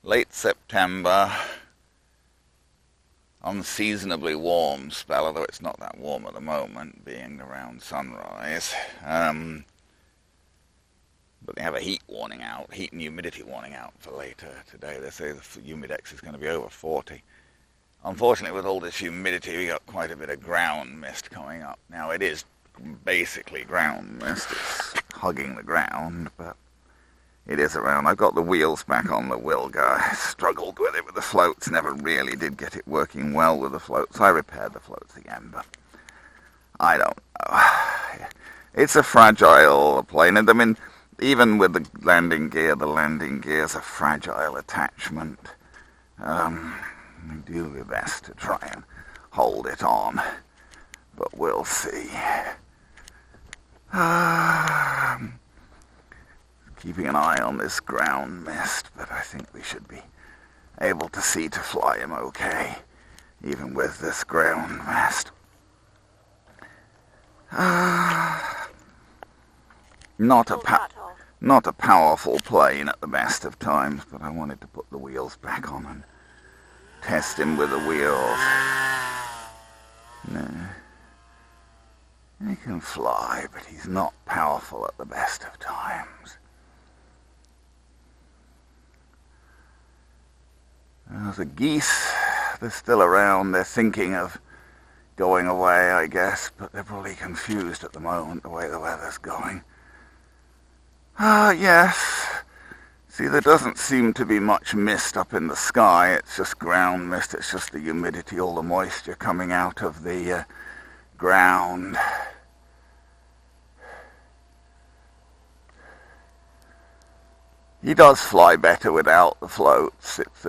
late September, unseasonably warm spell, although it's not that warm at the moment, being around sunrise. But they have a heat warning out, heat and humidity warning out for later today. They say the humidex is going to be over 40. Unfortunately, with all this humidity, we got quite a bit of ground mist coming up. Now, it is basically ground mist. It's hugging the ground, but it is around. I've got the wheels back on the Wilga. I struggled with it with the floats. Never really did get it working well with the floats. I repaired the floats again, but I don't know. It's a fragile plane. And I mean, even with the landing gear's a fragile attachment. I do my best to try and hold it on, but we'll see. Keeping an eye on this ground mist, but I think we should be able to see to fly him okay, even with this ground mist. Not a powerful plane at the best of times, but I wanted to put the wheels back on and test him with the wheels. No. He can fly, but he's not powerful at the best of times. The geese, they're still around. They're thinking of going away, I guess, but they're probably confused at the moment, the way the weather's going. Yes. See, there doesn't seem to be much mist up in the sky. It's just ground mist. It's just the humidity, all the moisture coming out of the ground. He does fly better without the floats. It's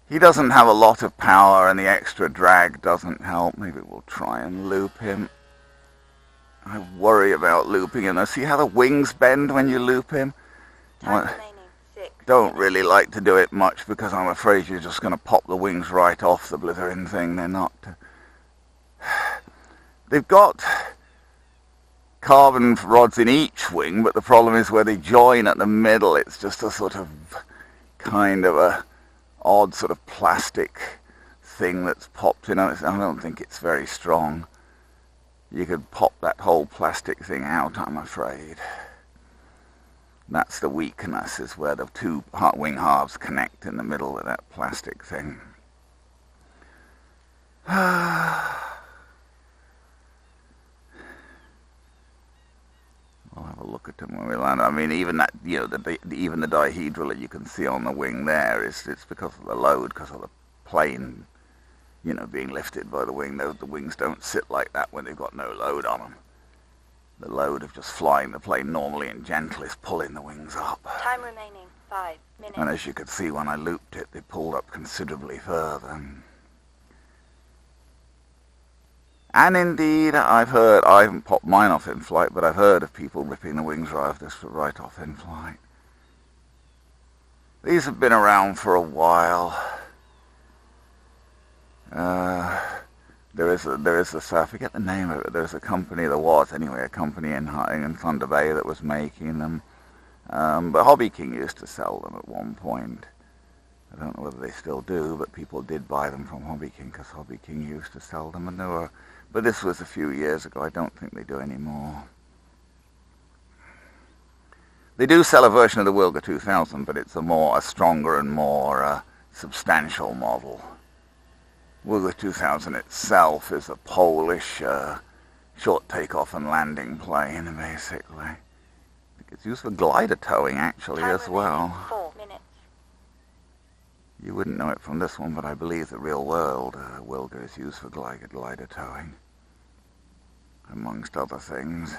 he doesn't have a lot of power, and the extra drag doesn't help. Maybe we'll try and loop him. I worry about looping him. See how the wings bend when you loop him? Don't really like to do it much because I'm afraid you're just going to pop the wings right off the blithering thing. They're not... They've got carbon rods in each wing, but the problem is where they join at the middle, it's just a sort of kind of a odd sort of plastic thing that's popped in. I don't think it's very strong. You could pop that whole plastic thing out, I'm afraid. That's the weakness, is where the two wing halves connect in the middle with that plastic thing. We'll have a look at them when we land. I mean, even that, even the dihedral that you can see on the wing there, it's because of the load, because of the plane, being lifted by the wing. The wings don't sit like that when they've got no load on them. The load of just flying the plane normally and gentle is pulling the wings up. Time remaining, 5 minutes. And as you could see when I looped it, they pulled up considerably further. And indeed, I haven't popped mine off in flight, but I've heard of people ripping the wings right off in flight. These have been around for a while. There is I forget the name of it. There's a company, a company in Thunder Bay that was making them. But Hobby King used to sell them at one point. I don't know whether they still do, but people did buy them from Hobby King because Hobby King used to sell them, and but this was a few years ago. I don't think they do anymore. They do sell a version of the Wilga 2000, but it's a stronger and more substantial model. Wilga 2000 itself is a Polish short takeoff and landing plane, basically. It's used for glider towing, actually, as well. 4 minutes. You wouldn't know it from this one, but I believe the real world Wilga is used for glider towing, amongst other things.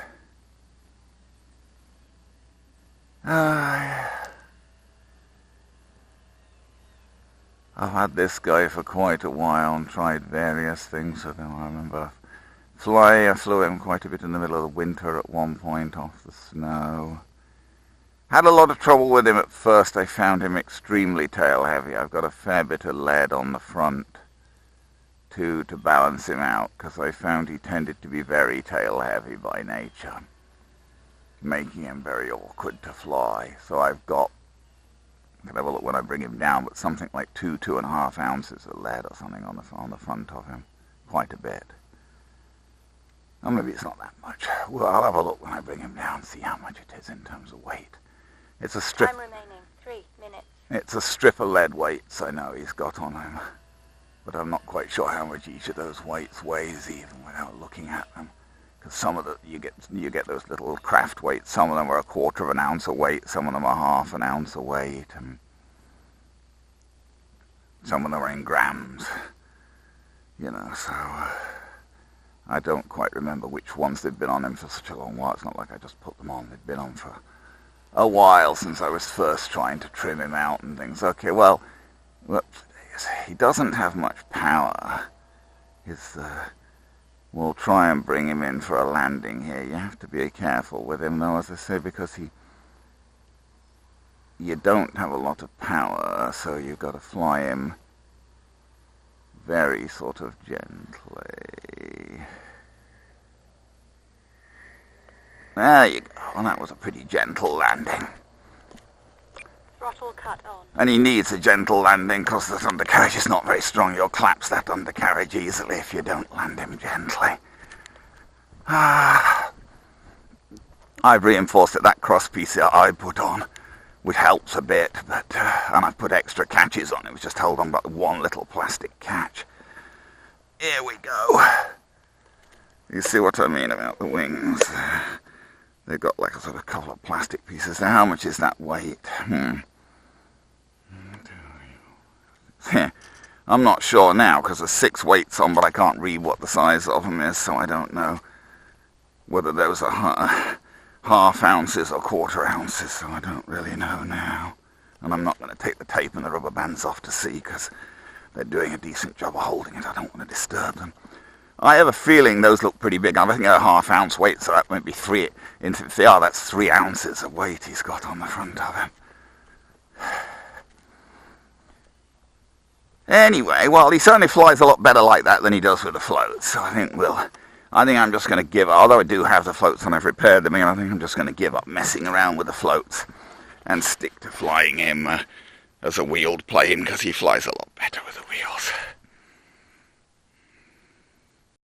I've had this guy for quite a while and tried various things with him. I remember I flew him quite a bit in the middle of the winter at one point off the snow. Had a lot of trouble with him at first. I found him extremely tail heavy. I've got a fair bit of lead on the front to balance him out, because I found he tended to be very tail heavy by nature. making him very awkward to fly. So I've got, I can have a look when I bring him down, but something like 2.5 ounces of lead or something on the front of him. Quite a bit. Or maybe it's not that much. Well, I'll have a look when I bring him down, see how much it is in terms of weight. It's a strip. Time remaining. 3 minutes. It's a strip of lead weights I know he's got on him. But I'm not quite sure how much each of those weights weighs even without looking at them. Because some of the, you get those little craft weights. Some of them are 1/4 ounce a weight, some of them are 1/2 ounce a weight, and some of them are in grams. You know, so I don't quite remember which ones they'd been on him for such a long while. It's not like I just put them on. They'd been on for a while since I was first trying to trim him out and things. Okay, well, whoops. He doesn't have much power. We'll try and bring him in for a landing here. You have to be careful with him, though, as I say, because you don't have a lot of power, so you've got to fly him very sort of gently. There you go. Well, that was a pretty gentle landing. Throttle cut on. And he needs a gentle landing because the undercarriage is not very strong. You'll collapse that undercarriage easily if you don't land him gently. I've reinforced it. That cross piece I put on, which helps a bit, but and I've put extra catches on. It was just held on by one little plastic catch. Here we go. You see what I mean about the wings? They've got like a sort of couple of plastic pieces there. How much is that weight? I'm not sure now because there's 6 weights on, but I can't read what the size of them is, so I don't know whether those are 1/2 ounces or 1/4 ounces, so I don't really know now. And I'm not going to take the tape and the rubber bands off to see because they're doing a decent job of holding it. I don't want to disturb them. I have a feeling those look pretty big. I think they're 1/2 ounce weight, so that might be 3. If they are, that's 3 ounces of weight he's got on the front of him. Anyway, well, he certainly flies a lot better like that than he does with the floats. So I think I'm just going to give up. Although I do have the floats and I've repaired them, I think I'm just going to give up messing around with the floats and stick to flying him as a wheeled plane because he flies a lot better with the wheels.